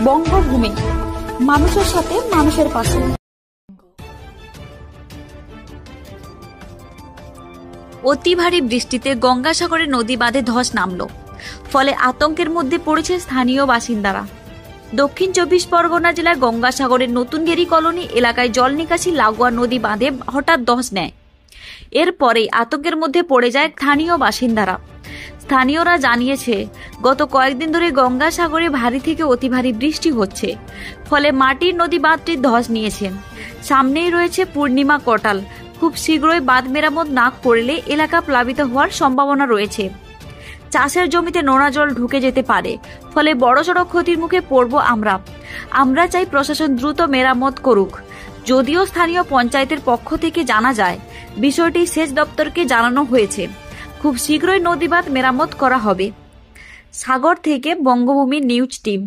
বঙ্গভূমি, মানুষের সাথে মানুষের পাশে। অতি ভারী বৃষ্টিতে গঙ্গাসাগরে নদী বাঁধে ধস নামল, ফলে আতঙ্কের মধ্যে পড়েছে স্থানীয় বাসিন্দারা। দক্ষিণ 24 পরগনা জেলার গঙ্গাসাগরের নতুন গেরি কলোনি এলাকায় জল নিকাশি লাগোয়া নদী বাঁধে হঠাৎ ধস নেয়। এরপরেই আতঙ্কের মধ্যে পড়ে যায় স্থানীয় বাসিন্দারা। স্থানীয়রা জানিয়েছে, গত কয়েকদিন ধরে গঙ্গাসাগরে ভারী থেকে অতি ভারী বৃষ্টি হচ্ছে, ফলে মাটির নদী বাঁধটি ধস নিয়েছে। সামনেই রয়েছে পূর্ণিমা কোটাল, খুব শীঘ্রই বাঁধ মেরামত না করলে এলাকা প্লাবিত হওয়ার সম্ভাবনা রয়েছে। চাষের জমিতে নোনা জল ঢুকে যেতে পারে, ফলে বড়সড় ক্ষতির মুখে পড়ব আমরা চাই প্রশাসন দ্রুত মেরামত করুক। যদিও স্থানীয় পঞ্চায়েতের পক্ষ থেকে জানা যায়, বিষয়টি সেচ দপ্তরকে জানানো হয়েছে, খুব শীঘ্রই নদী বাঁধ মেরামত করা হবে। সাগর থেকে বঙ্গভূমি নিউজ টিম।